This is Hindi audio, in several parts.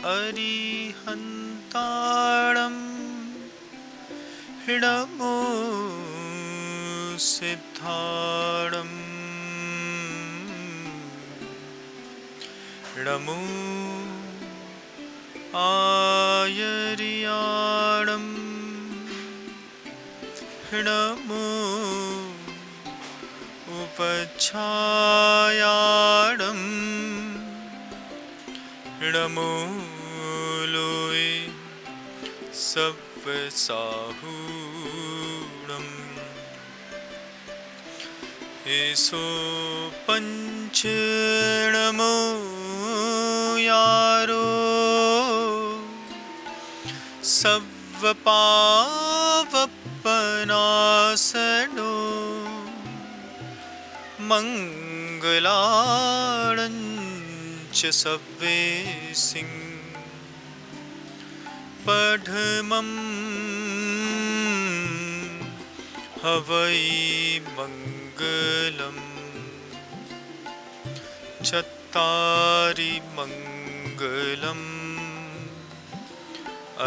अरिहन्ताणं नमो सिद्धाणं नमो आयर्याणं नमो उपच्छायाणं नमो लोये सव्यसाहूणम् एसो पंच नमो यारो सव्वपावपनासनो मंगलाणञ्च सव्वेसिं पठमं हवै मंगलम् चत्तारि मंगलम्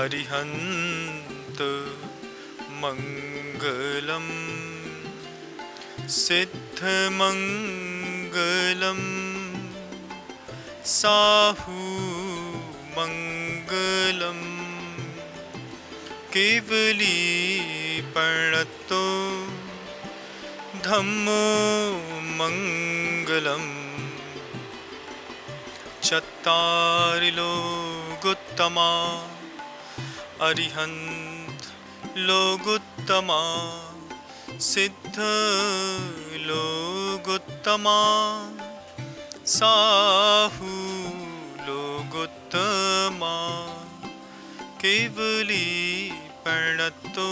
अरिहन्त मंगलम् सिद्धमंगलम् साहू मंगलम् केवली प्रणतो धम्मो मंगलम् चत्तारि लोकोत्तमा अरिहन्त लोकोत्तमा सिद्ध लोकोत्तमा साहू लोकोत्तमा केवली प्रणतो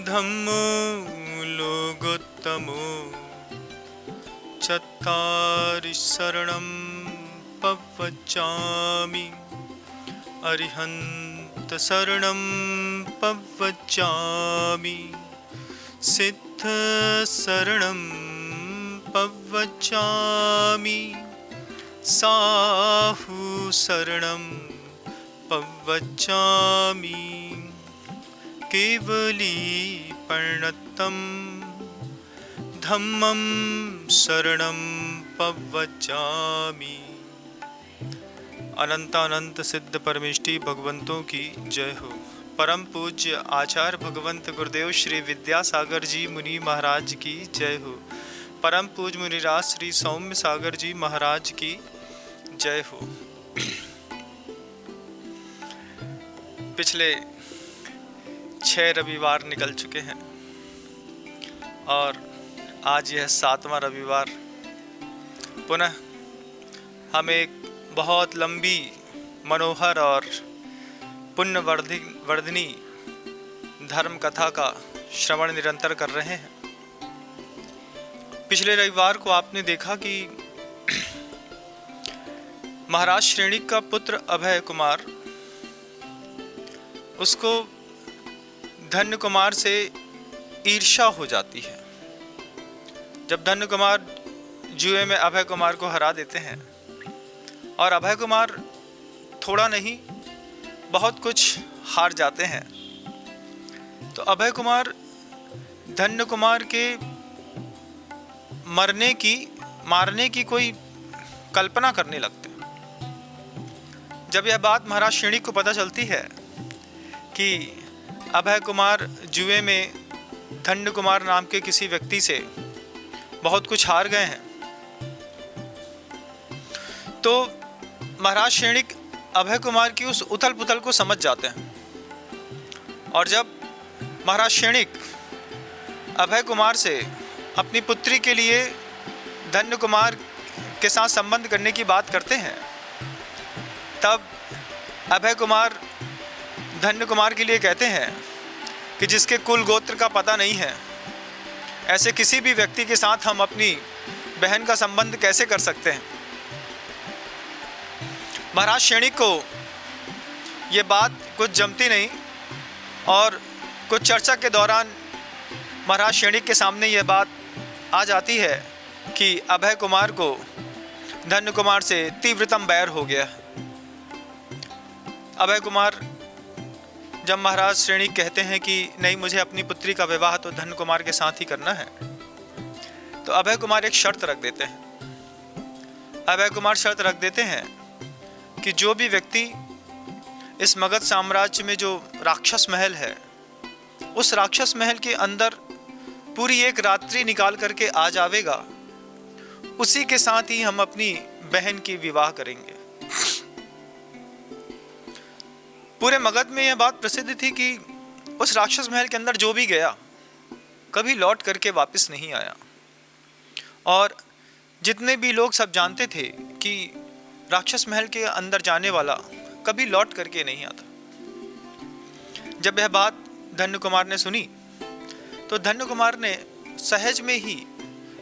धम्मो लोकोत्तमो चत्तारि शरणं पवचामि अरिहन्त शरणं पवचामि सिद्ध शरणं पवचामि साहू शरणं पवचामि केवली प्रणतं धम्मं शरणं पवचामि। अनंतानंत सिद्ध परमेष्टि भगवंतों की जय हो। परम पूज्य आचार्य भगवंत गुरुदेव श्री विद्यासागर जी मुनि महाराज की जय हो। परम पूज्य मुनिराज श्री सौम्य सागर जी महाराज की जय हो। पिछले 6 रविवार निकल चुके हैं और आज यह 7वां रविवार। पुनः हम एक बहुत लंबी मनोहर और पुण्यवर्धिनी धर्म कथा का श्रवण निरंतर कर रहे हैं। पिछले रविवार को आपने देखा कि महाराज श्रेणिक का पुत्र अभय कुमार, उसको धन्य कुमार से ईर्ष्या हो जाती है। जब धन्य कुमार जुए में अभय कुमार को हरा देते हैं और अभय कुमार थोड़ा नहीं बहुत कुछ हार जाते हैं, तो अभय कुमार धन्य कुमार के मारने की कोई कल्पना करने लगते हैं। जब यह बात महाराज श्रेणिक को पता चलती है कि अभय कुमार जुए में धन्य कुमार नाम के किसी व्यक्ति से बहुत कुछ हार गए हैं, तो महाराज श्रेणिक अभय कुमार की उस उथल पुथल को समझ जाते हैं। और जब महाराज श्रेणिक अभय कुमार से अपनी पुत्री के लिए धन्य कुमार के साथ संबंध करने की बात करते हैं, तब अभय कुमार धन्य कुमार के लिए कहते हैं कि जिसके कुल गोत्र का पता नहीं है, ऐसे किसी भी व्यक्ति के साथ हम अपनी बहन का संबंध कैसे कर सकते हैं। महाराज श्रेणिक को ये बात कुछ जमती नहीं और कुछ चर्चा के दौरान महाराज श्रेणिक के सामने ये बात आ जाती है कि अभय कुमार को धन्य कुमार से तीव्रतम बैर हो गया। अभय कुमार जब महाराज श्रेणिक कहते हैं कि नहीं, मुझे अपनी पुत्री का विवाह तो धन्य कुमार के साथ ही करना है, तो अभय कुमार एक शर्त रख देते हैं। अभय कुमार शर्त रख देते हैं कि जो भी व्यक्ति इस मगध साम्राज्य में जो राक्षस महल है, उस राक्षस महल के अंदर पूरी एक रात्रि निकाल करके आ जावेगा, उसी के साथ ही हम अपनी बहन की विवाह करेंगे। पूरे मगध में यह बात प्रसिद्ध थी कि उस राक्षस महल के अंदर जो भी गया कभी लौट करके वापस नहीं आया, और जितने भी लोग सब जानते थे कि राक्षस महल के अंदर जाने वाला कभी लौट करके नहीं आता। जब यह बात धन्य कुमार ने सुनी तो धन्य कुमार ने सहज में ही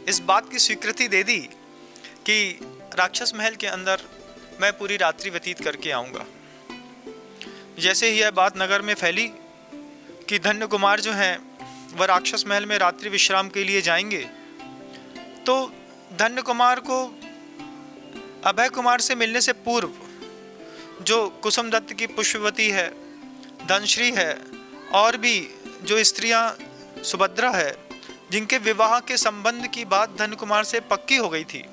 इस बात की स्वीकृति दे दी कि राक्षस महल के अंदर मैं पूरी रात्रि व्यतीत करके आऊँगा। जैसे ही यह बात नगर में फैली कि धन्य कुमार जो हैं वह राक्षस महल में रात्रि विश्राम के लिए जाएंगे, तो धन्य कुमार को अभय कुमार से मिलने से पूर्व जो कुसुम दत्त की पुष्पवती है, धनश्री है, और भी जो स्त्रियां सुभद्रा है, जिनके विवाह के संबंध की बात धन्य कुमार से पक्की हो गई थी,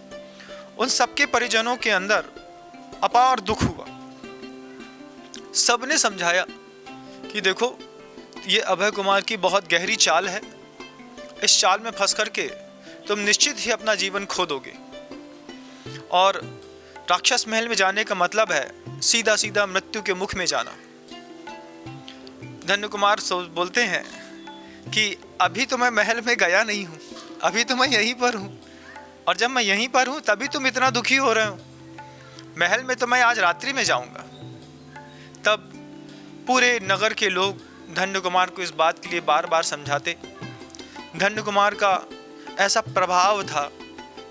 उन सबके परिजनों के अंदर अपार दुख हुआ। सबने समझाया कि देखो, ये अभय कुमार की बहुत गहरी चाल है, इस चाल में फंस करके तुम निश्चित ही अपना जीवन खो दोगे, और राक्षस महल में जाने का मतलब है सीधा सीधा मृत्यु के मुख में जाना। धन्य कुमार बोलते हैं कि अभी तो मैं महल में गया नहीं हूँ, अभी तो मैं यहीं पर हूँ, और जब मैं यहीं पर हूँ तभी तुम इतना दुखी हो रहे हो। महल में तो मैं आज रात्रि में जाऊँगा। तब पूरे नगर के लोग धन्य कुमार को इस बात के लिए बार बार समझाते। धन्य कुमार का ऐसा प्रभाव था,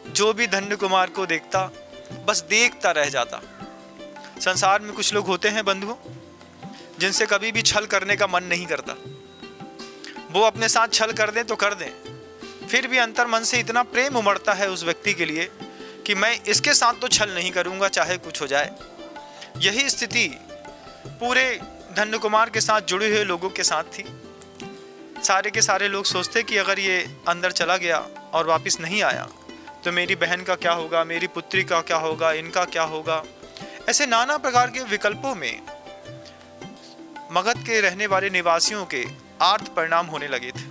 जो भी धन्य कुमार को देखता बस देखता रह जाता। संसार में कुछ लोग होते हैं बंधुओं, जिनसे कभी भी छल करने का मन नहीं करता। वो अपने साथ छल कर दें तो कर दें, फिर भी अंतर मन से इतना प्रेम उमड़ता है उस व्यक्ति के लिए कि मैं इसके साथ तो छल नहीं करूंगा, चाहे कुछ हो जाए। यही स्थिति पूरे धन्य कुमार के साथ जुड़े हुए लोगों के साथ थी। सारे के सारे लोग सोचते कि अगर ये अंदर चला गया और वापस नहीं आया तो मेरी बहन का क्या होगा, मेरी पुत्री का क्या होगा, इनका क्या होगा। ऐसे नाना प्रकार के विकल्पों में मगध के रहने वाले निवासियों के आर्त परिणाम होने लगे थे।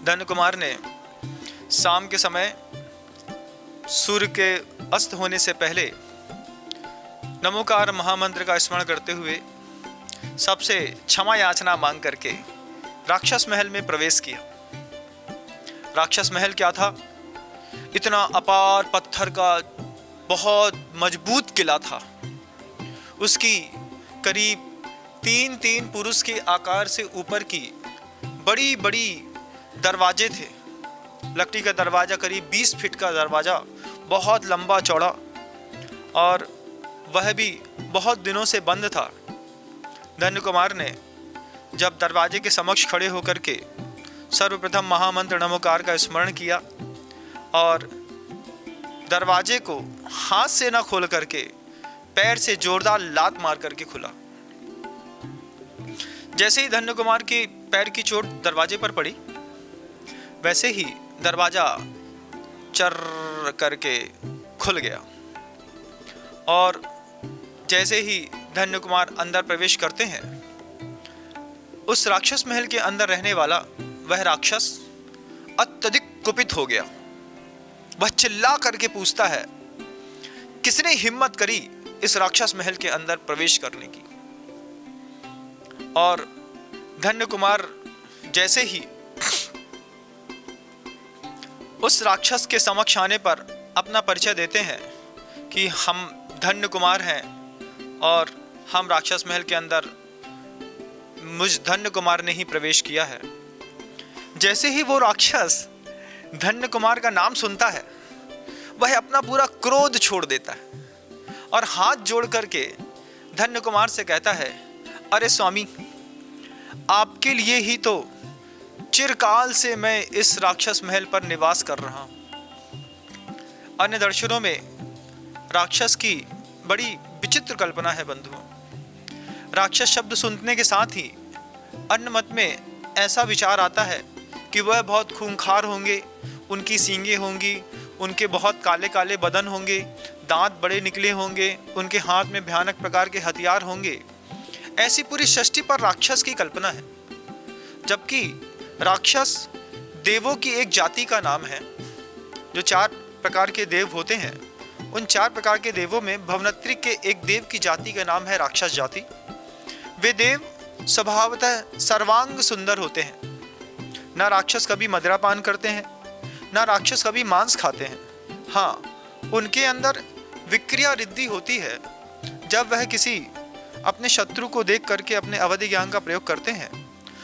धन्य कुमार ने शाम के समय सूर्य के अस्त होने से पहले नमोकार महामंत्र का स्मरण करते हुए सबसे क्षमा याचना मांग करके राक्षस महल में प्रवेश किया। राक्षस महल क्या था? इतना अपार पत्थर का बहुत मजबूत किला था। उसकी करीब 3-3 पुरुष के आकार से ऊपर की बड़ी बड़ी दरवाजे थे। लकड़ी का दरवाजा, करीब 20 फीट का दरवाजा, बहुत लंबा चौड़ा, और वह भी बहुत दिनों से बंद था। धन्य कुमार ने जब दरवाजे के समक्ष खड़े होकर के सर्वप्रथम महामंत्र नमोकार का स्मरण किया और दरवाजे को हाथ से न खोल करके पैर से जोरदार लात मार करके खुला। जैसे ही धन्य कुमार की पैर की चोट दरवाजे पर पड़ी, वैसे ही दरवाजा चर्र करके खुल गया, और जैसे ही धन्य कुमार अंदर प्रवेश करते हैं, उस राक्षस महल के अंदर रहने वाला वह राक्षस अत्यधिक कुपित हो गया। वह चिल्ला करके पूछता है, किसने हिम्मत करी इस राक्षस महल के अंदर प्रवेश करने की? और धन्य कुमार जैसे ही उस राक्षस के समक्ष आने पर अपना परिचय देते हैं कि हम धन्य कुमार हैं और हम राक्षस महल के अंदर मुझ धन्य कुमार ने ही प्रवेश किया है। जैसे ही वो राक्षस धन्य कुमार का नाम सुनता है, वह अपना पूरा क्रोध छोड़ देता है और हाथ जोड़ करके धन्य कुमार से कहता है, अरे स्वामी, आपके लिए ही तो चिरकाल से मैं इस राक्षस महल पर निवास कर रहा हूं। अन्य दर्शनों में राक्षस की बड़ी विचित्र कल्पना है बंधुओं। राक्षस शब्द सुनने के साथ ही अन्य मत में ऐसा विचार आता है कि वह बहुत खूंखार होंगे, उनकी सींगें होंगी, उनके बहुत काले काले बदन होंगे, दांत बड़े निकले होंगे, उनके हाथ में भयानक प्रकार के हथियार होंगे। ऐसी पूरी सृष्टि पर राक्षस की कल्पना है, जबकि राक्षस देवों की एक जाति का नाम है। जो 4 प्रकार के देव होते हैं, उन 4 प्रकार के देवों में भवनत्री के एक देव की जाति का नाम है राक्षस जाति। वे देव स्वभावतः सर्वांग सुंदर होते हैं। ना राक्षस कभी मदिरा पान करते हैं, ना राक्षस कभी मांस खाते हैं। हाँ, उनके अंदर विक्रिया रिद्धि होती है। जब वह किसी अपने शत्रु को देख करके अपने अवधि ज्ञान का प्रयोग करते हैं,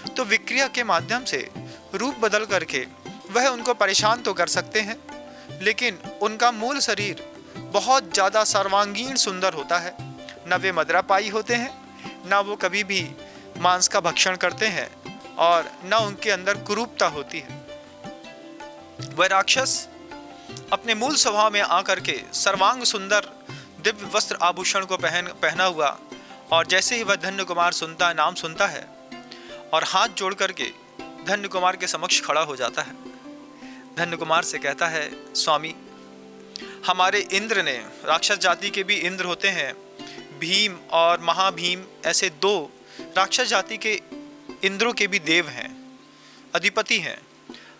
तो विक्रिया के माध्यम से रूप बदल करके वह उनको परेशान तो कर सकते हैं, लेकिन उनका मूल शरीर बहुत ज़्यादा सर्वांगीण सुंदर होता है। न वे मदिरापायी होते हैं, न वो कभी भी मांस का भक्षण करते हैं, और न उनके अंदर कुरूपता होती है। वह राक्षस अपने मूल स्वभाव में आकर के सर्वांग सुंदर दिव्य वस्त्र आभूषण को पहना हुआ, और जैसे ही वह धन्य कुमार सुनता है, नाम सुनता है, और हाथ जोड़ करके धन्य कुमार के समक्ष खड़ा हो जाता है। धन्य कुमार से कहता है, स्वामी, हमारे इंद्र ने, राक्षस जाति के भी इंद्र होते हैं, भीम और महाभीम, ऐसे 2 राक्षस जाति के इंद्रों के भी देव हैं, अधिपति हैं।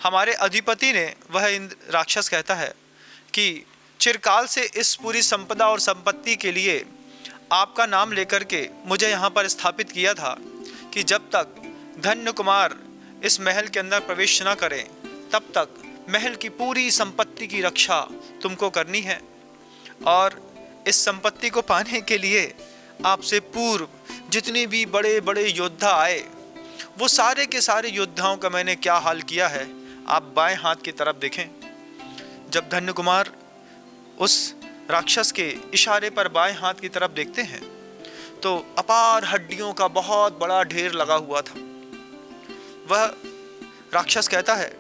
हमारे अधिपति ने, वह इंद्र राक्षस कहता है कि चिरकाल से इस पूरी संपदा और संपत्ति के लिए आपका नाम लेकर के मुझे यहाँ पर स्थापित किया था कि जब तक धन्य कुमार इस महल के अंदर प्रवेश न करें, तब तक महल की पूरी संपत्ति की रक्षा तुमको करनी है। और इस संपत्ति को पाने के लिए आपसे पूर्व जितने भी बड़े बड़े योद्धा आए, वो सारे के सारे योद्धाओं का मैंने क्या हाल किया है, आप बाएं हाथ की तरफ देखें। जब धन्य कुमार उस राक्षस के इशारे पर बाएं हाथ की तरफ देखते हैं, तो अपार हड्डियों का बहुत बड़ा ढेर लगा हुआ था। वह राक्षस कहता है,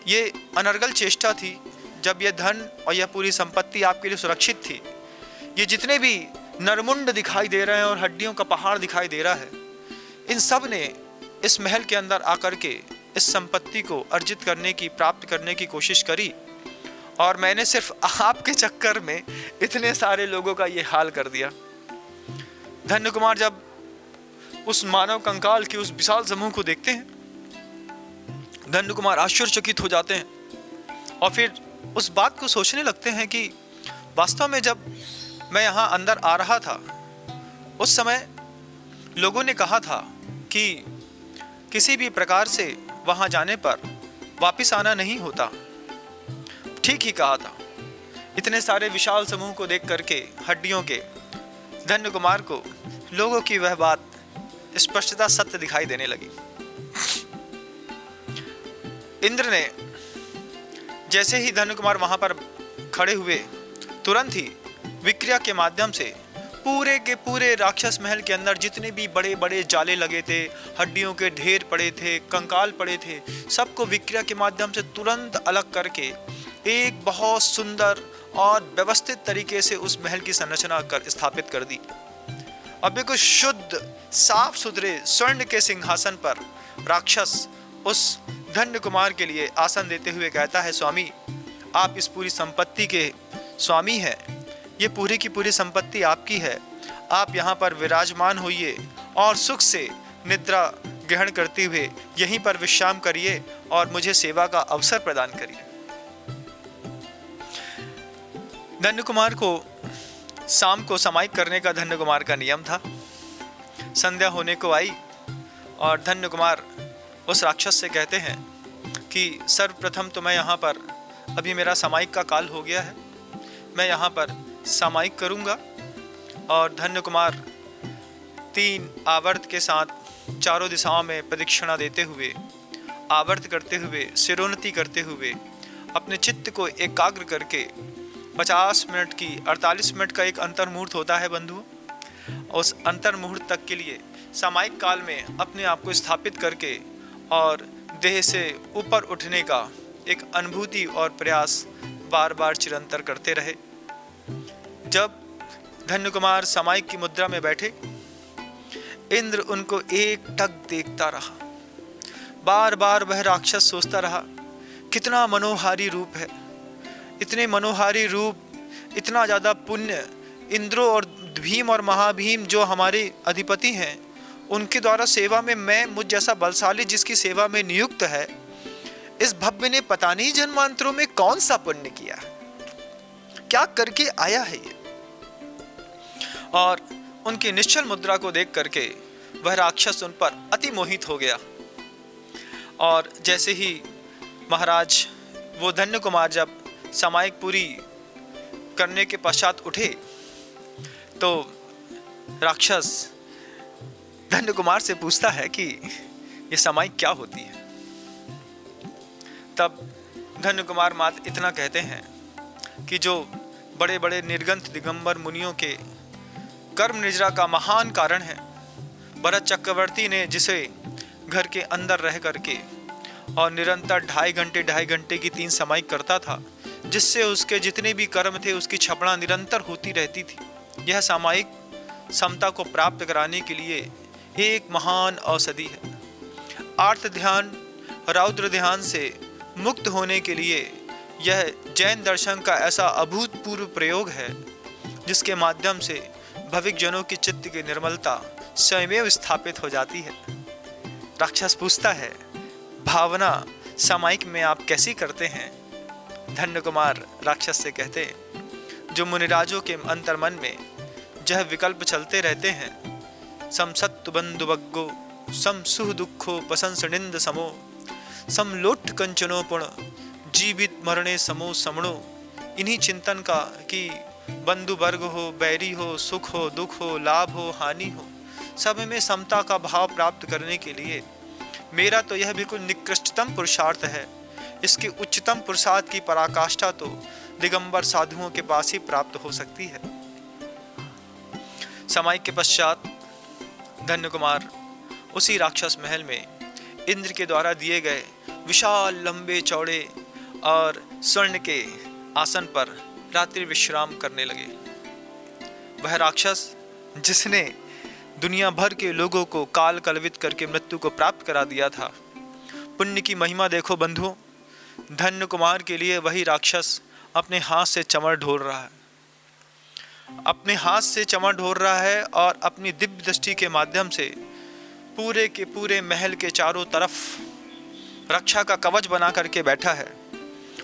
ये अनर्गल चेष्टा थी जब यह धन और यह पूरी संपत्ति आपके लिए सुरक्षित थी। ये जितने भी नरमुंड दिखाई दे रहे हैं और हड्डियों का पहाड़ दिखाई दे रहा है, इन सब ने इस महल के अंदर आकर के इस संपत्ति को अर्जित करने की, प्राप्त करने की कोशिश करी, और मैंने सिर्फ आपके चक्कर में इतने सारे लोगों का ये हाल कर दिया। धन्य कुमार जब उस मानव कंकाल के उस विशाल समूह को देखते हैं, धन्य कुमार आश्चर्यचकित हो जाते हैं और फिर उस बात को सोचने लगते हैं कि वास्तव में जब मैं यहाँ अंदर आ रहा था, उस समय लोगों ने कहा था कि किसी भी प्रकार से वहाँ जाने पर वापस आना नहीं होता। ठीक ही कहा था। इतने सारे विशाल समूह को देख करके, हड्डियों के, धन्य कुमार को लोगों की वह बात स्पष्टता सत्य दिखाई देने लगी। इंद्र ने जैसे ही धन्य कुमार वहां पर खड़े हुए, तुरंत ही विक्रिया के माध्यम से पूरे के पूरे राक्षस महल के अंदर जितने भी बड़े बड़े जाले लगे थे, हड्डियों के ढेर पड़े थे, कंकाल पड़े थे, सबको विक्रिया के माध्यम से तुरंत अलग करके एक बहुत सुंदर और व्यवस्थित तरीके से उस महल की संरचना कर स्थापित कर दी। अब बिल्कुल शुद्ध साफ सुथरे स्वर्ण के सिंहासन पर राक्षस उस धन्य कुमार के लिए आसन देते हुए कहता है, स्वामी, आप इस पूरी संपत्ति के स्वामी हैं। ये पूरी की पूरी संपत्ति आपकी है। आप यहाँ पर विराजमान होइए और सुख से निद्रा ग्रहण करते हुए यहीं पर विश्राम करिए और मुझे सेवा का अवसर प्रदान करिए। धन्य कुमार को शाम को समाइक करने का धन्य कुमार का नियम था। संध्या होने को आई और धन्य कुमार उस राक्षस से कहते हैं कि सर्वप्रथम तो मैं यहाँ पर, अभी मेरा सामायिक का काल हो गया है, मैं यहाँ पर सामायिक करूँगा। और धन्य कुमार 3 आवर्त के साथ चारों दिशाओं में प्रदक्षिणा देते हुए, आवर्त करते हुए, सिरोन्नति करते हुए अपने चित्त को एकाग्र करके 50 मिनट की 48 मिनट का एक अंतर मुहूर्त होता है बंधुओं, उस अंतर मुहूर्त तक के लिए सामायिक काल में अपने आप को स्थापित करके और देह से ऊपर उठने का एक अनुभूति और प्रयास बार बार चिरंतर करते रहे। जब धन्य कुमार सामायिक की मुद्रा में बैठे इंद्र उनको एकटक देखता रहा। बार बार वह राक्षस सोचता रहा, कितना मनोहारी रूप है, इतने मनोहारी रूप, इतना ज़्यादा पुण्य। इंद्रो और भीम और महाभीम जो हमारे अधिपति हैं, उनके द्वारा सेवा में मैं, मुझ जैसा बलशाली जिसकी सेवा में नियुक्त है, इस भव्य ने पता नहीं जन्मांतरों में कौन सा पुण्य किया, क्या करके आया है ये। और उनकी निश्चल मुद्रा को देख करके वह राक्षस उन पर अति मोहित हो गया। और जैसे ही महाराज वो धन्य कुमार जब सामायिक पूरी करने के पश्चात उठे तो राक्षस धन्य कुमार से पूछता है कि ये सामायिक क्या होती है। तब धन्य कुमार मात्र इतना कहते हैं कि जो बड़े बड़े निर्गंथ दिगंबर मुनियों के कर्म निद्रा का महान कारण है, भरत चक्रवर्ती ने जिसे घर के अंदर रह करके और निरंतर 2.5 घंटे की 3 सामायिक करता था, जिससे उसके जितने भी कर्म थे उसकी क्षपणा निरंतर होती रहती थी। यह सामायिक समता को प्राप्त कराने के लिए एक महान औषधि है। आर्त ध्यान, रौद्र ध्यान से मुक्त होने के लिए यह जैन दर्शन का ऐसा अभूतपूर्व प्रयोग है, जिसके माध्यम से भविक जनों की चित्त की निर्मलता स्वयं स्थापित हो जाती है। राक्षस पूछता है, भावना सामायिक में आप कैसी करते हैं? धन्य कुमार राक्षस से कहते हैं, जो मुनिराजों के अंतर्मन में जह विकल्प चलते रहते हैं, सम सत्तु बंधु बग्गो, सम सुह दुखो पसंस निंद समो, सम लोट कंचनो पुण, जीवित मरणे समो समणो। इन्हीं चिंतन का कि बंधु वर्ग हो, बैरी हो, सुख हो, दुख हो, लाभ हो, हानि हो, सब में समता का भाव प्राप्त करने के लिए मेरा तो यह बिल्कुल निकृष्टतम पुरुषार्थ है। इसके उच्चतम पुरुषार्थ की पराकाष्ठा तो दिगंबर साधुओं के पास ही प्राप्त हो सकती है। सामायिक के पश्चात धन्य कुमार उसी राक्षस महल में इंद्र के द्वारा दिए गए विशाल लंबे चौड़े और स्वर्ण के आसन पर रात्रि विश्राम करने लगे। वह राक्षस जिसने दुनिया भर के लोगों को काल कलवित करके मृत्यु को प्राप्त करा दिया था, पुण्य की महिमा देखो बंधुओं। धन्य कुमार के लिए वही राक्षस अपने हाथ से चमड़ ढोर रहा है, अपने हाथ से चमड़ ढोर रहा है और अपनी दिव्य दृष्टि के माध्यम से पूरे के पूरे महल के चारों तरफ रक्षा का कवच बना करके बैठा है।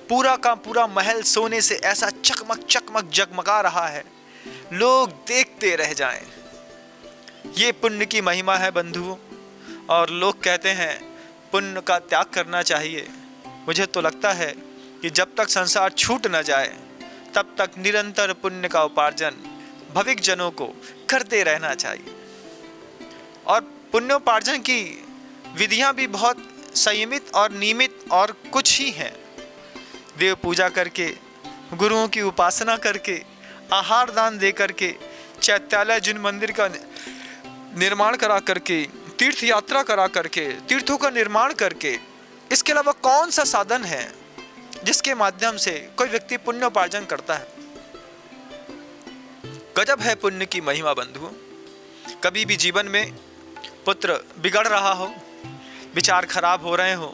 पूरा का पूरा महल सोने से ऐसा चकमक चकमक जगमगा रहा है, लोग देखते रह जाएं। ये पुण्य की महिमा है बंधुओं। और लोग कहते हैं पुण्य का त्याग करना चाहिए। मुझे तो लगता है कि जब तक संसार छूट न जाए तब तक निरंतर पुण्य का उपार्जन भविक जनों को करते रहना चाहिए। और पुण्योपार्जन की विधियां भी बहुत संयमित और नियमित और कुछ ही हैं। देव पूजा करके, गुरुओं की उपासना करके, आहार दान दे करके, चैत्यालय जिन मंदिर का निर्माण करा करके, तीर्थ यात्रा करा करके, तीर्थों का निर्माण करके, इसके अलावा कौन सा साधन है जिसके माध्यम से कोई व्यक्ति पुण्योपार्जन करता है? गजब है पुण्य की महिमा बंधुओं। कभी भी जीवन में पुत्र बिगड़ रहा हो, विचार खराब हो रहे हो,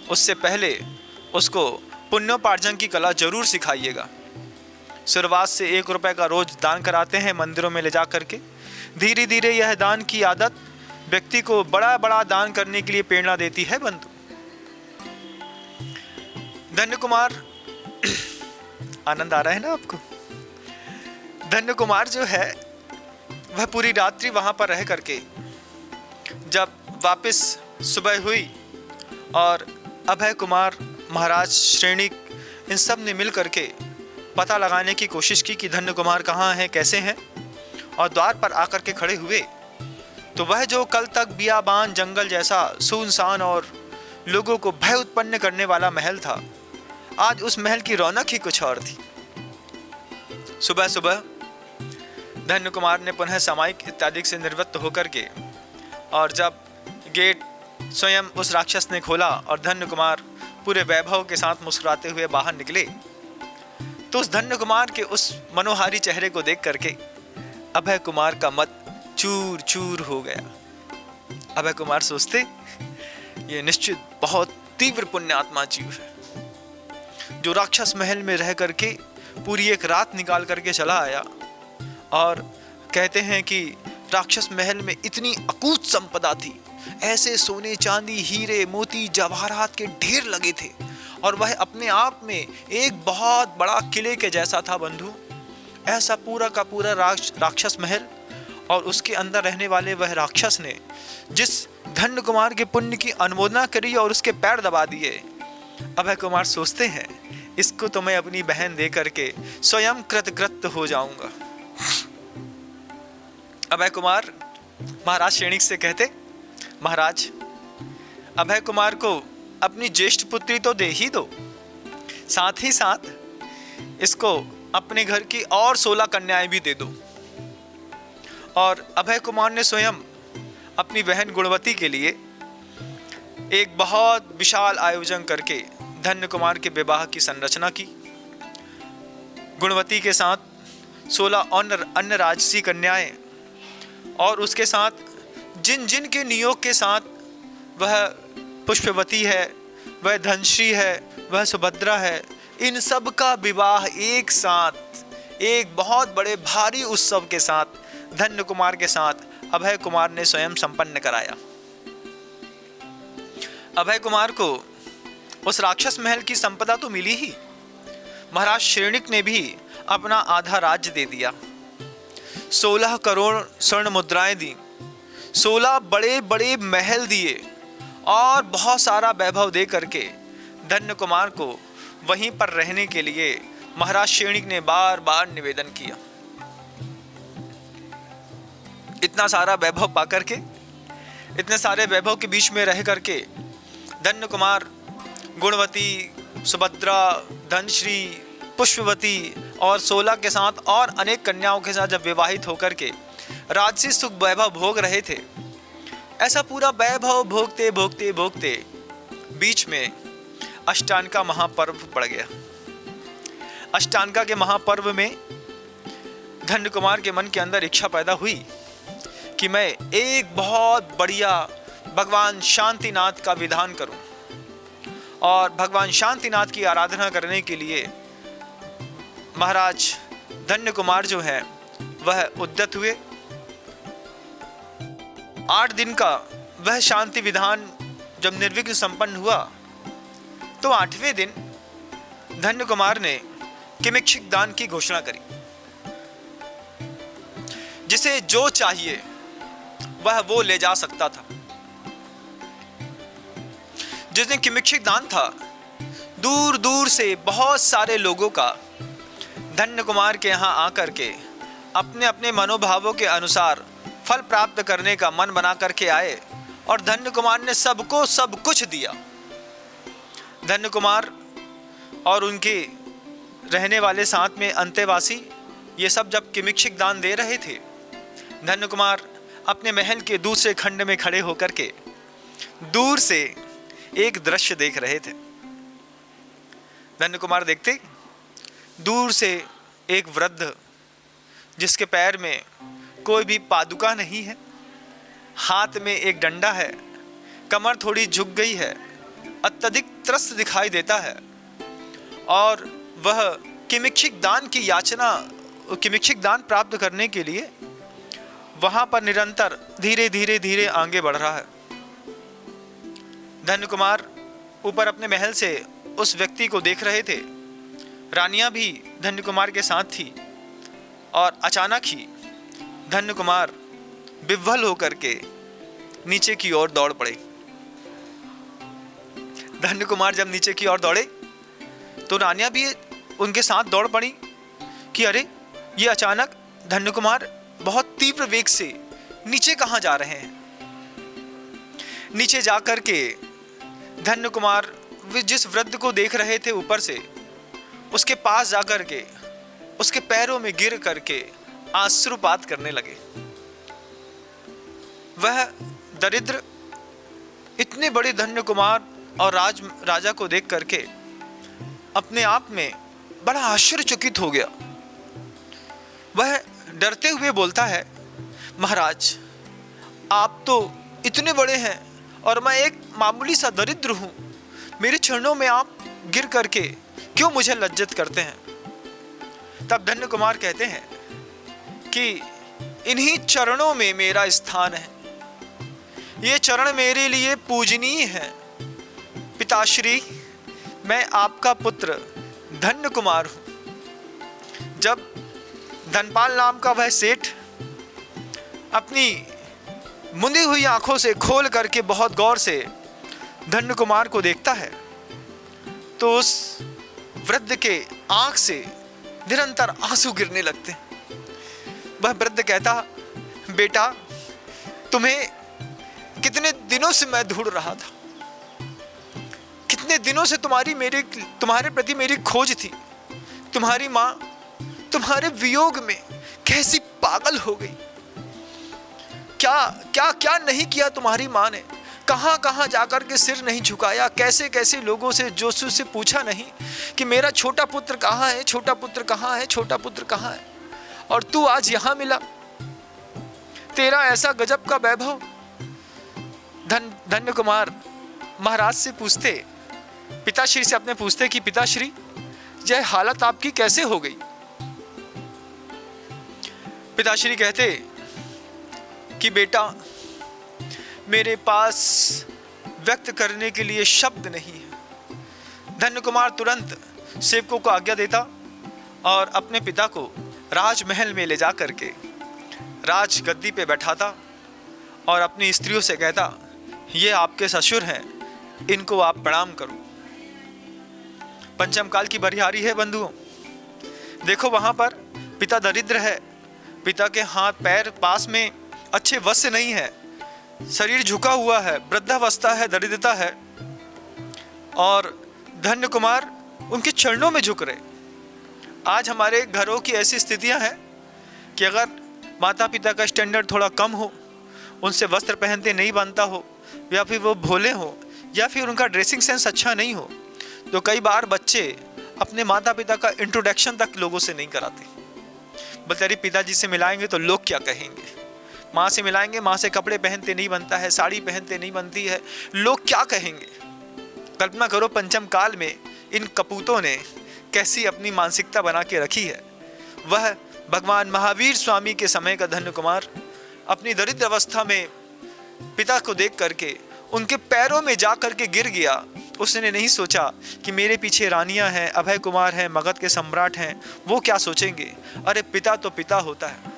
उससे पहले उसको पुण्योपार्जन की कला जरूर सिखाइएगा। शुरुआत से 1 रुपए का रोज दान कराते हैं मंदिरों में ले जा करके। धीरे धीरे यह दान की आदत व्यक्ति को बड़ा बड़ा दान करने के लिए प्रेरणा देती है बंधु। धन्य कुमार आनंद आ रहा है ना आपको? धन्य कुमार जो है वह पूरी रात्रि वहां पर रह करके जब वापस सुबह हुई और अभय कुमार, महाराज श्रेणिक, इन सब ने मिल करके पता लगाने की कोशिश की कि धन्य कुमार कहाँ हैं, कैसे हैं, और द्वार पर आकर के खड़े हुए तो वह जो कल तक बियाबान जंगल जैसा सुनसान और लोगों को भय उत्पन्न करने वाला महल था, आज उस महल की रौनक ही कुछ और थी। सुबह सुबह धन्य कुमार ने पुनः सामायिक इत्यादि से निवृत्त होकर के, और जब गेट स्वयं उस राक्षस ने खोला और धन्य कुमार पूरे वैभव के साथ मुस्कुराते हुए बाहर निकले, तो उस धन्य कुमार के उस मनोहारी चेहरे को देख करके अभय कुमार का मत चूर चूर हो गया। अभय कुमार सोचते ये निश्चित बहुत तीव्र पुण्यात्मा जीव है, जो राक्षस महल में रह करके पूरी एक रात निकाल करके चला आया। और कहते हैं कि राक्षस महल में इतनी अकूत संपदा थी, ऐसे सोने चांदी हीरे मोती जवाहरात के ढेर लगे थे, और वह अपने आप में एक बहुत बड़ा किले के जैसा था बंधु। ऐसा पूरा का पूरा राक्षस महल, और उसके अंदर रहने वाले वह राक्षस ने जिस धन्य कुमार के पुण्य की अनुमोदना करी और उसके पैर दबा दिए। अभय कुमार सोचते हैं इसको तो मैं अपनी बहन दे करके स्वयं कृतकृत्य हो जाऊंगा। अभय कुमार महाराज श्रेणिक से कहते, महाराज अभय कुमार को अपनी ज्येष्ठ पुत्री तो दे ही दो, साथ ही साथ इसको अपने घर की और 16 कन्याएं भी दे दो। और अभय कुमार ने स्वयं अपनी बहन गुणवती के लिए एक बहुत विशाल आयोजन करके धन्य कुमार के विवाह की संरचना की। गुणवती के साथ 16 अन्य राजसी कन्याएं, और उसके साथ जिन जिन के नियोग के साथ वह पुष्पवती है, वह धनश्री है, वह सुभद्रा है, इन सब का विवाह एक साथ एक बहुत बड़े भारी उत्सव के साथ धन्य कुमार के साथ अभय कुमार ने स्वयं संपन्न कराया। अभय कुमार को उस राक्षस महल की संपदा तो मिली ही, महाराज श्रेणिक ने भी अपना आधा राज्य दे दिया। 16 करोड़ स्वर्ण मुद्राएं दी, 16 बड़े बड़े महल दिए, और बहुत सारा वैभव दे करके धन्य कुमार को वहीं पर रहने के लिए महाराज श्रेणिक ने बार बार निवेदन किया। इतना सारा वैभव पा करके, इतने सारे वैभव के बीच में रह करके धन्य कुमार गुणवती, सुभद्रा, धनश्री, पुष्पवती और 16 के साथ और अनेक कन्याओं के साथ जब विवाहित होकर के राजसी सुख वैभव भोग रहे थे, ऐसा पूरा वैभव भोगते भोगते भोगते बीच में अष्टानका महापर्व पड़ गया। अष्टानका के महापर्व में धन्य कुमार के मन के अंदर इच्छा पैदा हुई कि मैं एक बहुत बढ़िया भगवान शांतिनाथ का विधान करूं, और भगवान शांतिनाथ की आराधना करने के लिए महाराज धन्य कुमार जो है वह उद्यत हुए। 8 दिन का वह शांति विधान जब निर्विघ्न संपन्न हुआ, तो 8वें दिन धन्य कुमार ने किमिक्षिक दान की घोषणा करी। जिसे जो चाहिए वह वो ले जा सकता था। जिस दिन किमिक्षिक दान था, दूर दूर से बहुत सारे लोगों का धन्य कुमार के यहाँ आकर के अपने अपने मनोभावों के अनुसार फल प्राप्त करने का मन बना करके आए, और धन्य कुमार ने सबको सब कुछ दिया। धन्य कुमार और उनके रहने वाले साथ में अंतेवासी ये सब जब किमिक्षिक दान दे रहे थे, धन्य कुमार अपने महल के दूसरे खंड में खड़े होकर के दूर से एक दृश्य देख रहे थे। धन्य कुमार देखते, दूर से एक वृद्ध जिसके पैर में कोई भी पादुका नहीं है, हाथ में एक डंडा है, कमर थोड़ी झुक गई है, अत्यधिक त्रस्त दिखाई देता है, और वह किमिक्षिक दान की याचना, किमिक्षिक दान प्राप्त करने के लिए वहां पर निरंतर धीरे धीरे धीरे आगे बढ़ रहा है। धन्य कुमार ऊपर अपने महल से उस व्यक्ति को देख रहे थे। रानियां भी धन्य कुमार के साथ थी, और अचानक ही धन्य कुमार विह्वल होकर के नीचे की ओर दौड़ पड़े। धन्य कुमार जब नीचे की ओर दौड़े तो रानियां भी उनके साथ दौड़ पड़ी कि अरे ये अचानक धन्य कुमार बहुत तीव्र वेग से नीचे कहां जा रहे हैं। नीचे जाकर के धन्य कुमार जिस वृद्ध को देख रहे थे ऊपर से, उसके पास जाकर के उसके पैरों में गिर करके आश्रुपात करने लगे। वह दरिद्र इतने बड़े धन्य कुमार और राजा को देख करके अपने आप में बड़ा आश्चर्यचकित हो गया। वह डरते हुए बोलता है, महाराज आप तो इतने बड़े हैं और मैं एक मामूली सा दरिद्र हूँ, मेरे चरणों में आप गिर करके क्यों मुझे लज्जित करते हैं। तब धन्य कुमार कहते हैं कि इन्हीं चरणों में मेरा स्थान है, ये चरण मेरे लिए पूजनीय है। पिताश्री, मैं आपका पुत्र धन्य कुमार हूँ। जब धनपाल नाम का वह सेठ अपनी मुंदी हुई आंखों से खोल करके बहुत गौर से धन्य कुमार को देखता है तो उस वृद्ध के आंख से निरंतर आंसू गिरने लगते हैं। वह वृद्ध कहता, बेटा, तुम्हें कितने दिनों से मैं ढूंढ रहा था, कितने दिनों से तुम्हारे प्रति मेरी खोज थी। तुम्हारी माँ तुम्हारे वियोग में कैसी पागल हो गई। क्या क्या क्या नहीं किया तुम्हारी माँ ने, कहाँ कहाँ जाकर के सिर नहीं झुकाया, कैसे कैसे लोगों से जोशु से पूछा नहीं कि मेरा छोटा पुत्र कहाँ है, छोटा पुत्र कहाँ है, छोटा पुत्र कहाँ है। और तू आज यहाँ मिला, तेरा ऐसा गजब का वैभव। धन्य कुमार महाराज से पूछते, पिताश्री से अपने पूछते कि पिताश्री, यह हालत आपकी कैसे हो गई। पिताश्री कहते कि बेटा, मेरे पास व्यक्त करने के लिए शब्द नहीं है। धन्य कुमार तुरंत सेवकों को आज्ञा देता और अपने पिता को राजमहल में ले जा करके राज गद्दी पे बैठाता और अपनी स्त्रियों से कहता, ये आपके ससुर हैं, इनको आप प्रणाम करो। पंचम काल की बरियारी है बंधुओं। देखो वहां पर पिता दरिद्र है, पिता के हाथ पैर पास में अच्छे वस्त्र नहीं है, शरीर झुका हुआ है, वृद्धावस्था है, दरिद्रता है, और धन्य कुमार उनके चरणों में झुक रहे। आज हमारे घरों की ऐसी स्थितियां हैं कि अगर माता पिता का स्टैंडर्ड थोड़ा कम हो, उनसे वस्त्र पहनते नहीं बनता हो, या फिर वो भोले हो, या फिर उनका ड्रेसिंग सेंस अच्छा नहीं हो, तो कई बार बच्चे अपने माता पिता का इंट्रोडक्शन तक लोगों से नहीं कराते। बोलते अरे पिताजी से मिलाएंगे तो लोग क्या कहेंगे, माँ से मिलाएंगे, माँ से कपड़े पहनते नहीं बनता है, साड़ी पहनते नहीं बनती है, लोग क्या कहेंगे। कल्पना करो पंचम काल में इन कपूतों ने कैसी अपनी मानसिकता बना के रखी है। वह भगवान महावीर स्वामी के समय का धन्य कुमार अपनी दरिद्र अवस्था में पिता को देख करके उनके पैरों में जा करके गिर गया। उसने नहीं सोचा कि मेरे पीछे रानियां हैं, अभय कुमार हैं, मगध के सम्राट हैं, वो क्या सोचेंगे। अरे पिता तो पिता होता है।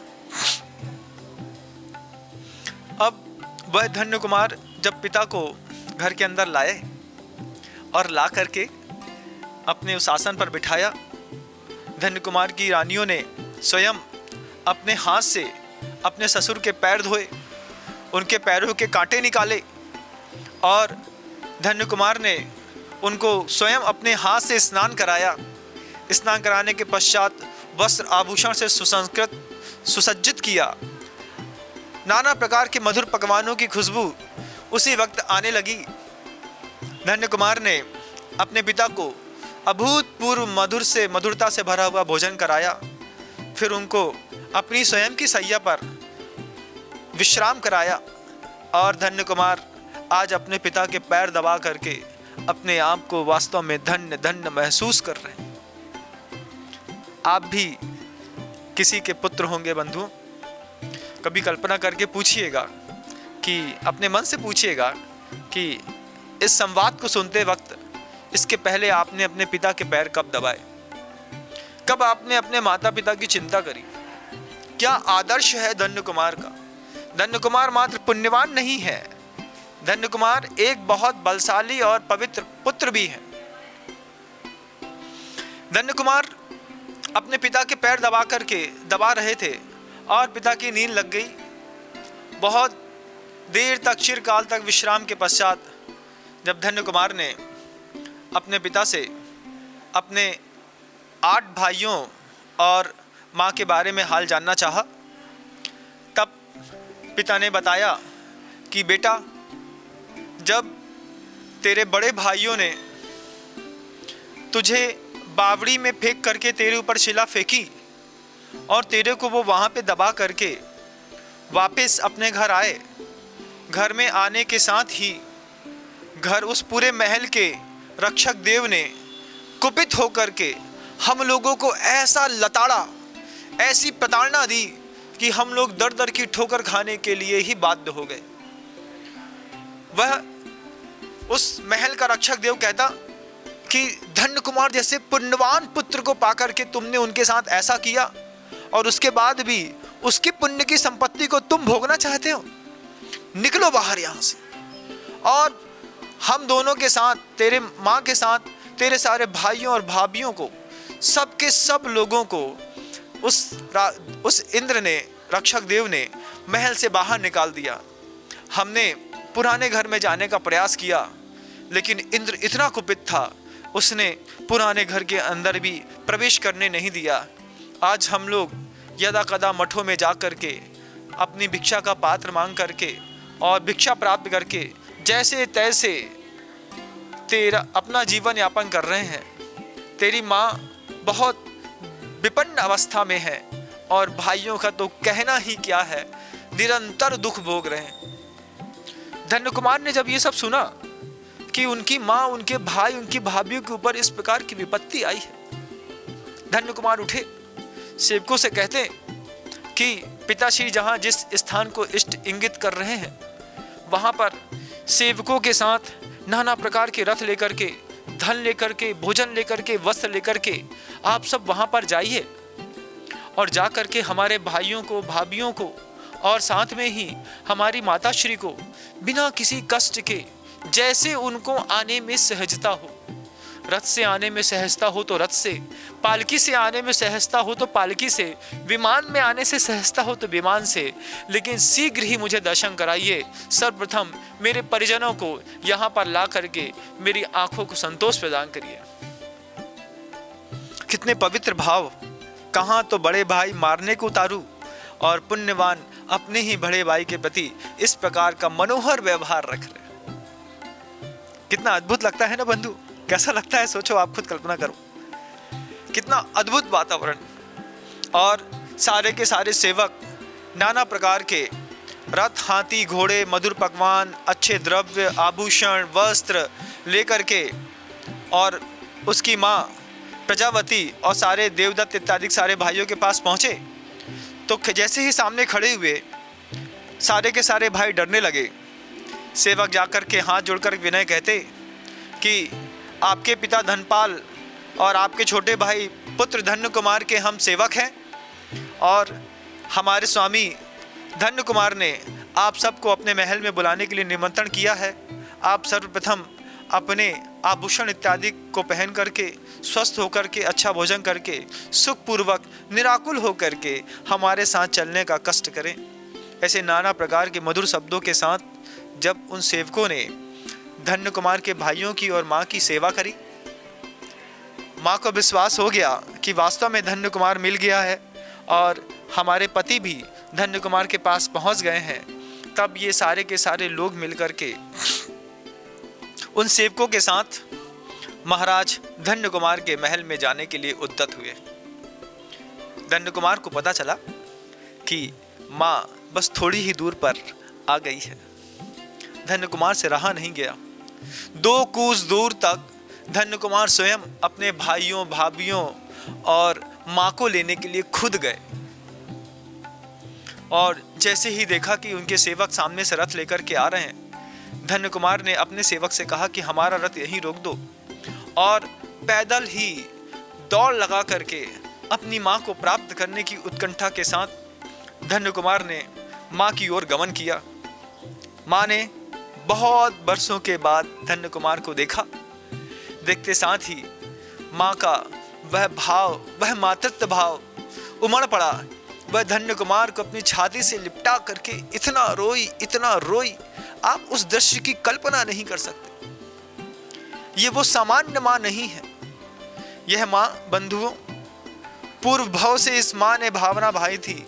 अब वह धन्य कुमार जब पिता को घर के अंदर लाए और ला करके अपने उस आसन पर बिठाया, धन्य कुमार की रानियों ने स्वयं अपने हाथ से अपने ससुर के पैर धोए, उनके पैरों के कांटे निकाले, और धन्य कुमार ने उनको स्वयं अपने हाथ से स्नान कराया। स्नान कराने के पश्चात वस्त्र आभूषण से सुसज्जित किया। नाना प्रकार के मधुर पकवानों की खुशबू उसी वक्त आने लगी। धन्य कुमार ने अपने पिता को अभूतपूर्व मधुरता से भरा हुआ भोजन कराया। फिर उनको अपनी स्वयं की सैया पर विश्राम कराया, और धन्य कुमार आज अपने पिता के पैर दबा करके अपने आप को वास्तव में धन्य धन्य महसूस कर रहे हैं। आप भी किसी के पुत्र होंगे बंधु, कभी कल्पना करके पूछिएगा कि अपने मन से पूछिएगा कि इस संवाद को सुनते वक्त इसके पहले आपने अपने पिता के पैर कब दबाए, कब आपने अपने माता पिता की चिंता करी। क्या आदर्श है धन्य कुमार का। धन्य कुमार मात्र पुण्यवान नहीं है, धन्य कुमार एक बहुत बलशाली और पवित्र पुत्र भी है। धन्य कुमार अपने पिता के पैर दबा रहे थे और पिता की नींद लग गई। बहुत देर तक, चिरकाल तक विश्राम के पश्चात जब धन्य कुमार ने अपने पिता से अपने 8 भाइयों और माँ के बारे में हाल जानना चाहा, तब पिता ने बताया कि बेटा, जब तेरे बड़े भाइयों ने तुझे बावड़ी में फेंक करके तेरे ऊपर शिला फेंकी और तेरे को वो वहाँ पे दबा करके वापस अपने घर आए, घर में आने के साथ ही घर उस पूरे महल के रक्षक देव ने कुपित होकर के हम लोगों को ऐसा लताड़ा, ऐसी प्रताड़ना दी कि हम लोग दर दर की ठोकर खाने के लिए ही बाध्य हो गए। वह उस महल का रक्षक देव कहता कि धन्य कुमार जैसे पुण्यवान पुत्र को पाकर के तुमने उनके साथ ऐसा किया और उसके बाद भी उसकी पुण्य की संपत्ति को तुम भोगना चाहते हो, निकलो बाहर यहां से। और हम दोनों के साथ, तेरे माँ के साथ, तेरे सारे भाइयों और भाभियों को, सबके सब लोगों को उस इंद्र ने, रक्षक देव ने महल से बाहर निकाल दिया। हमने पुराने घर में जाने का प्रयास किया, लेकिन इंद्र इतना कुपित था, उसने पुराने घर के अंदर भी प्रवेश करने नहीं दिया। आज हम लोग यदा कदा मठों में जा करके अपनी भिक्षा का पात्र मांग करके और भिक्षा प्राप्त करके जैसे तैसे तेरा अपना जीवन यापन कर रहे हैं। तेरी माँ बहुत विपन्न अवस्था में है और भाइयों का तो कहना ही क्या है, निरंतर दुख भोग रहे हैं। धन्य कुमार ने जब ये सब सुना कि उनकी माँ, उनके भाई, उनकी भाभियों के ऊपर इस प्रकार की विपत्ति आई है, धन्य कुमार उठे, सेवकों से कहते कि पिताश्री जहाँ जिस स्थान को इष्ट इंगित कर रहे हैं वहाँ पर सेवकों के साथ नाना प्रकार के रथ लेकर के, धन लेकर के, भोजन लेकर के, वस्त्र लेकर के आप सब वहाँ पर जाइए और जा कर के हमारे भाइयों को, भाभियों को और साथ में ही हमारी माताश्री को बिना किसी कष्ट के, जैसे उनको आने में सहजता हो, रथ से आने में सहजता हो तो रथ से, पालकी से आने में सहजता हो तो पालकी से, विमान में आने से सहजता हो तो विमान से, लेकिन शीघ्र ही मुझे दर्शन कराइए। सर्वप्रथम मेरे परिजनों को यहाँ पर ला करके मेरी आंखों को संतोष प्रदान करिए। कितने पवित्र भाव! कहाँ तो बड़े भाई मारने को उतारू और पुण्यवान अपने ही बड़े भाई के प्रति इस प्रकार का मनोहर व्यवहार रख रहे। कितना अद्भुत लगता है ना बंधु, कैसा लगता है सोचो, आप खुद कल्पना करो, कितना अद्भुत वातावरण। और सारे के सारे सेवक नाना प्रकार के रथ, हाथी, घोड़े, मधुर पकवान, अच्छे द्रव्य, आभूषण, वस्त्र लेकर के और उसकी माँ प्रजावती और सारे देवदत्त इत्यादि सारे भाइयों के पास पहुँचे तो जैसे ही सामने खड़े हुए सारे के सारे भाई डरने लगे। सेवक जाकर के हाथ जोड़कर विनय कहते कि आपके पिता धनपाल और आपके छोटे भाई पुत्र धन्य कुमार के हम सेवक हैं और हमारे स्वामी धन्य कुमार ने आप सबको अपने महल में बुलाने के लिए निमंत्रण किया है। आप सर्वप्रथम अपने आभूषण इत्यादि को पहन करके, स्वस्थ होकर के, अच्छा भोजन करके, सुखपूर्वक निराकुल होकर के हमारे साथ चलने का कष्ट करें। ऐसे नाना प्रकार के मधुर शब्दों के साथ जब उन सेवकों ने धन्य कुमार के भाइयों की और माँ की सेवा करी, माँ को विश्वास हो गया कि वास्तव में धन्य कुमार मिल गया है और हमारे पति भी धन्य कुमार के पास पहुँच गए हैं। तब ये सारे के सारे लोग मिलकर के उन सेवकों के साथ महाराज धन्य कुमार के महल में जाने के लिए उद्यत हुए। धन्य कुमार को पता चला कि माँ बस थोड़ी ही दूर पर आ गई है। धन्य कुमार से रहा नहीं गया। 2 कोस दूर तक धन्य कुमार स्वयं अपने भाइयों, भाभियों और माँ को लेने के लिए खुद गए और जैसे ही देखा कि उनके सेवक सामने से रथ लेकर के आ रहे हैं, धन्य कुमार ने अपने सेवक से कहा कि हमारा रथ यहीं रोक दो और पैदल ही दौड़ लगा करके अपनी माँ को प्राप्त करने की उत्कंठा के साथ धन्य कुमार ने माँ की ओर गमन किया। माँ ने बहुत वर्षों के बाद धन्य कुमार को देखा। देखते साथ ही माँ का वह भाव, वह मातृत्व भाव उमड़ पड़ा। वह धन्य कुमार को अपनी छाती से लिपटा करके इतना रोई, आप उस दृश्य की कल्पना नहीं कर सकते। ये वो सामान्य माँ नहीं है। यह माँ बंधुओं, पूर्व भाव से इस माँ ने भावना भाई थी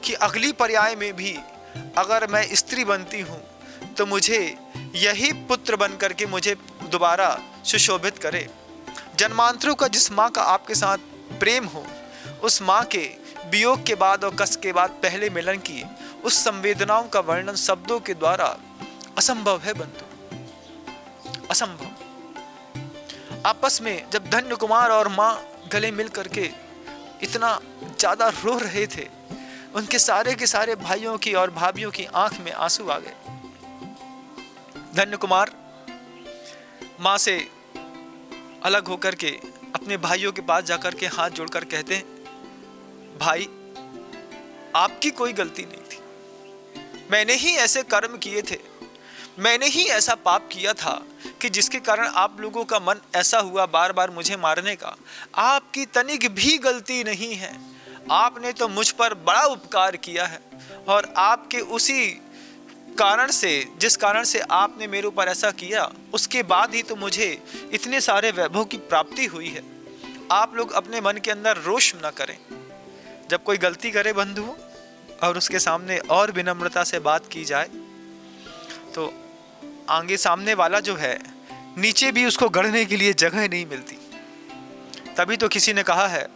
कि अगली पर्याय में भी अगर मैं स्त्री बनती हूँ तो मुझे यही पुत्र बन करके मुझे दोबारा सुशोभित करे। जन्मांतरों का जिस माँ का आपके साथ प्रेम हो, उस माँ के वियोग के बाद और कष्ट के बाद पहले मिलन की उस संवेदनाओं का वर्णन शब्दों के द्वारा असंभव है बंधु, असंभव। आपस में जब धन्य कुमार और मां गले मिल करके इतना ज्यादा रो रहे थे, उनके सारे के सारे भाइयों की और भाभियों की आंख में आंसू आ गए। धन्य कुमार मां से अलग होकर के अपने भाइयों के पास जाकर के हाथ जोड़कर कहते हैं, भाई आपकी कोई गलती नहीं थी, मैंने ही ऐसे कर्म किए थे, मैंने ही ऐसा पाप किया था कि जिसके कारण आप लोगों का मन ऐसा हुआ बार बार मुझे मारने का। आपकी तनिक भी गलती नहीं है, आपने तो मुझ पर बड़ा उपकार किया है, और आपके उसी कारण से, जिस कारण से आपने मेरे ऊपर ऐसा किया, उसके बाद ही तो मुझे इतने सारे वैभव की प्राप्ति हुई है। आप लोग अपने मन के अंदर रोष न करें। जब कोई गलती करे बंधु और उसके सामने और विनम्रता से बात की जाए तो आगे सामने वाला जो है, नीचे भी उसको गढ़ने के लिए जगह नहीं मिलती। तभी तो किसी ने कहा है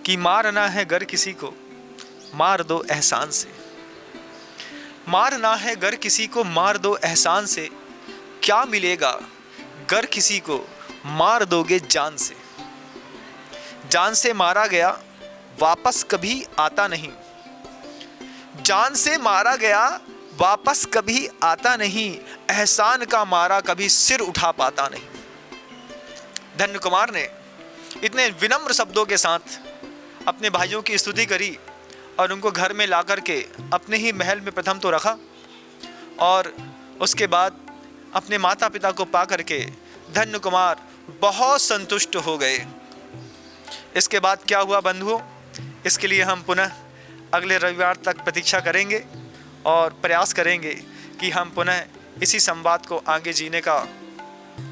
कि मारना है गर किसी को, मार दो एहसान से। मारना है गर किसी को, मार दो एहसान से, क्या मिलेगा गर किसी को मार दोगे जान से। जान से मारा गया वापस कभी आता नहीं, जान से मारा गया वापस कभी आता नहीं, एहसान का मारा कभी सिर उठा पाता नहीं। धन्य कुमार ने इतने विनम्र शब्दों के साथ अपने भाइयों की स्तुति करी और उनको घर में ला करके अपने ही महल में प्रथम तो रखा, और उसके बाद अपने माता पिता को पा करके धन्य कुमार बहुत संतुष्ट हो गए। इसके बाद क्या हुआ बंधुओं, इसके लिए हम पुनः अगले रविवार तक प्रतीक्षा करेंगे और प्रयास करेंगे कि हम पुनः इसी संवाद को आगे जीने का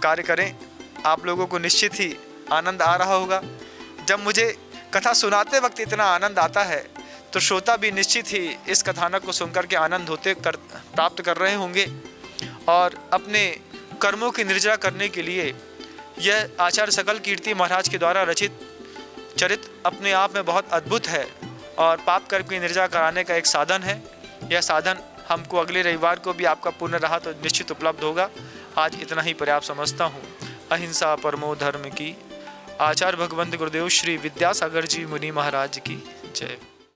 कार्य करें। आप लोगों को निश्चित ही आनंद आ रहा होगा। जब मुझे कथा सुनाते वक्त इतना आनंद आता है तो श्रोता भी निश्चित ही इस कथानक को सुनकर के आनंद प्राप्त कर रहे होंगे, और अपने कर्मों की निर्जरा करने के लिए यह आचार्य सकल कीर्ति महाराज के द्वारा रचित चरित्र अपने आप में बहुत अद्भुत है और पाप कर्म की निर्जरा कराने का एक साधन है। यह साधन हमको अगले रविवार को भी आपका पूर्ण रहा तो निश्चित उपलब्ध होगा। आज इतना ही पर्याप्त समझता हूँ। अहिंसा परमो धर्म की। आचार्य भगवंत गुरुदेव श्री विद्यासागर जी मुनि महाराज की जय।